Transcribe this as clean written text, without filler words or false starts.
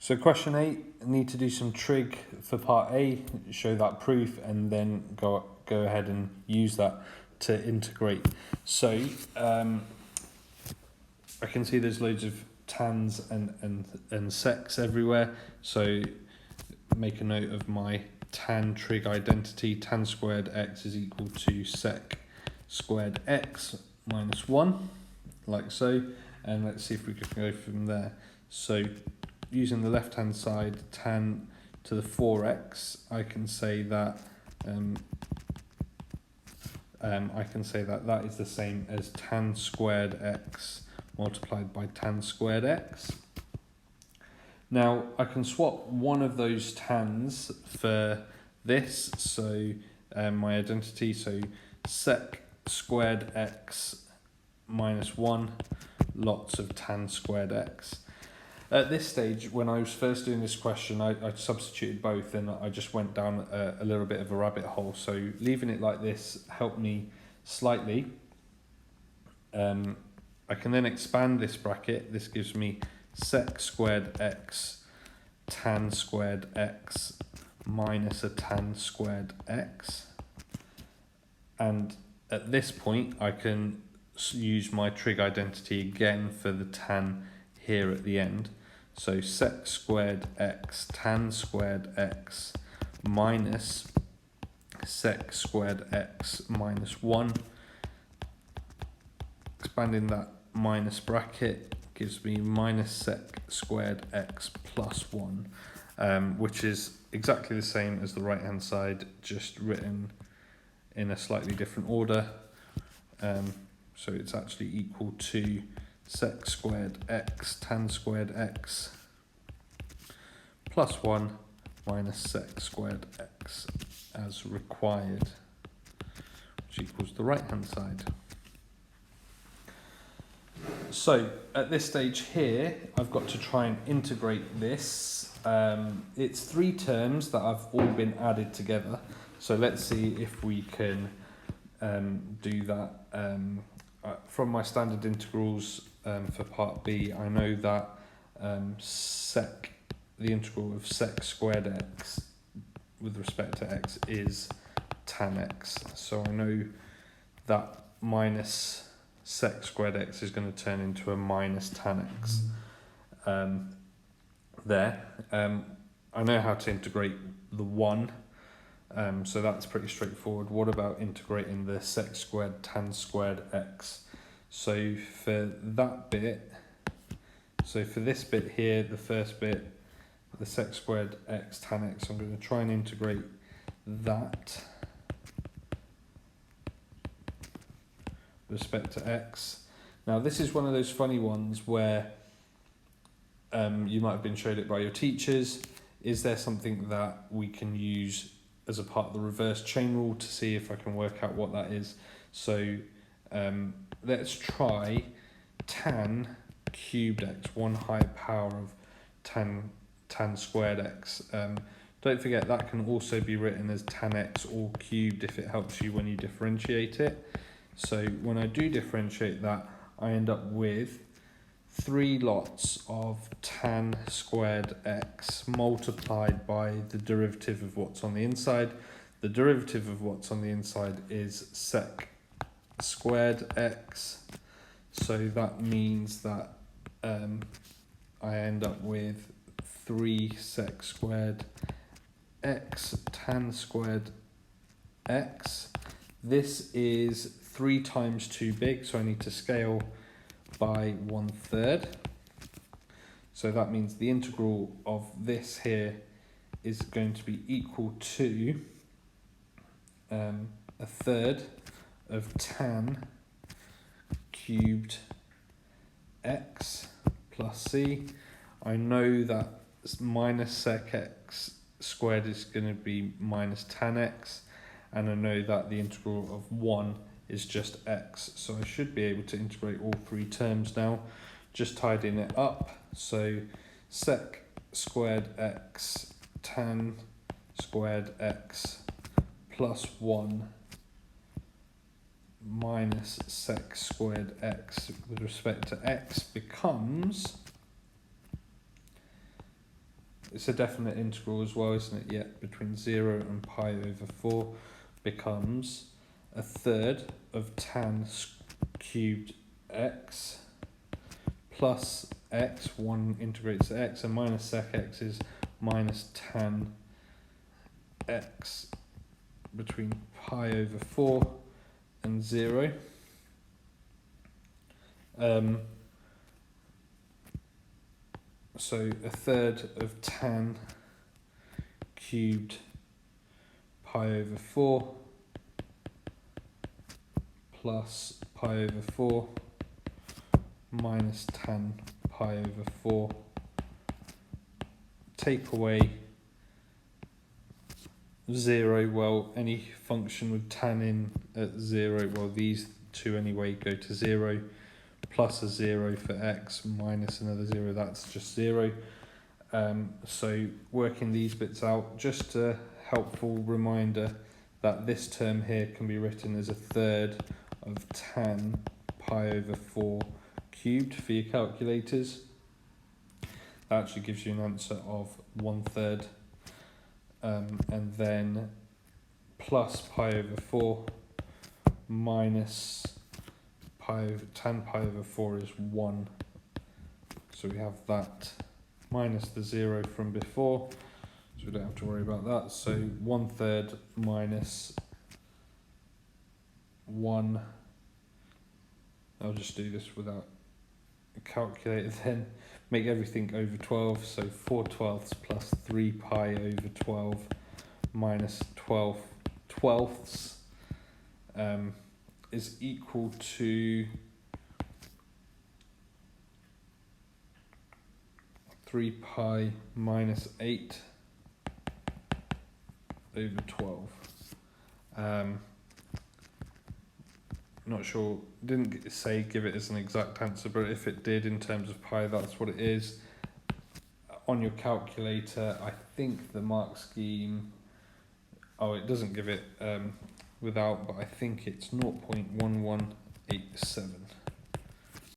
So question 8, I need to do some trig for part A, show that proof, and then go ahead and use that to integrate. So I can see there's loads of tans and secs everywhere. So make a note of my tan trig identity. Tan squared x is equal to sec squared x minus 1, like so. And let's see if we can go from there. So using the left hand side, tan to the 4x, I can say that that is the same as tan squared x multiplied by tan squared x. Now I can swap one of those tans for this, so my identity, so sec squared x minus 1 lots of tan squared x. At this stage, when I was first doing this question, I substituted both and I just went down a little bit of a rabbit hole. So leaving it like this helped me slightly. I can then expand this bracket. This gives me sec squared x tan squared x minus a tan squared x. And at this point, I can use my trig identity again for the tan here at the end. So sec squared x tan squared x minus sec squared x minus 1. Expanding that minus bracket gives me minus sec squared x plus 1, which is exactly the same as the right hand side, just written in a slightly different order. So it's actually equal to sec squared x tan squared x plus 1 minus sec squared x as required, which equals the right hand side. So at this stage here, I've got to try and integrate this. It's 3 terms that have all been added together. So let's see if we can do that. From my standard integrals for part B, I know that the integral of sec squared x with respect to x is tan x. So I know that minus sec squared x is going to turn into a minus tan x there. I know how to integrate the 1, so that's pretty straightforward. What about integrating the sec squared tan squared x? So for that bit, so for this bit here, the first bit, the sec squared x tan x, I'm going to try and integrate that with respect to x. Now this is one of those funny ones where you might have been showed it by your teachers. Is there something that we can use as a part of the reverse chain rule to see if I can work out what that is? So let's try tan cubed x, 1 higher power of tan squared x. Don't forget that can also be written as tan x all cubed if it helps you when you differentiate it. So when I do differentiate that, I end up with 3 lots of tan squared x multiplied by the derivative of what's on the inside. The derivative of what's on the inside is sec squared x. So that means that I end up with 3 sec squared x tan squared x. This is 3 times too big, so I need to scale by 1/3. So that means the integral of this here is going to be equal to 1/3 of tan cubed x plus c. I know that minus sec x squared is going to be minus tan x, and I know that the integral of 1 is just x. So I should be able to integrate all 3 terms now, just tidying it up. So sec squared x tan squared x plus 1 minus sec squared x with respect to x becomes it's a definite integral as well, isn't it? Yeah, between 0 and pi over 4 becomes a third of tan cubed x plus x, 1 integrates to x, and minus sec x is minus tan x between pi over 4 and 0. So a third of tan cubed pi over 4 plus pi over 4 minus tan pi over 4. Take away 0, well, any function with tan in at 0, well, these two anyway go to 0, plus a 0 for x minus another 0, that's just 0. So working these bits out, just a helpful reminder that this term here can be written as a third of tan pi over 4 cubed for your calculators. That actually gives you an answer of 1/3, and then plus pi over 4 minus tan pi over 4 is 1. So we have that minus the 0 from before, so we don't have to worry about that. So 1/3 minus 1. I'll just do this without a calculator then. Make everything over 12, so 4/12 plus 3 pi over 12 minus 12/12 is equal to 3 pi minus 8 over 12. Not sure, didn't say give it as an exact answer, but if it did in terms of pi, that's what it is. On your calculator, I think the mark scheme, oh, it doesn't give it without, but I think it's 0.1187.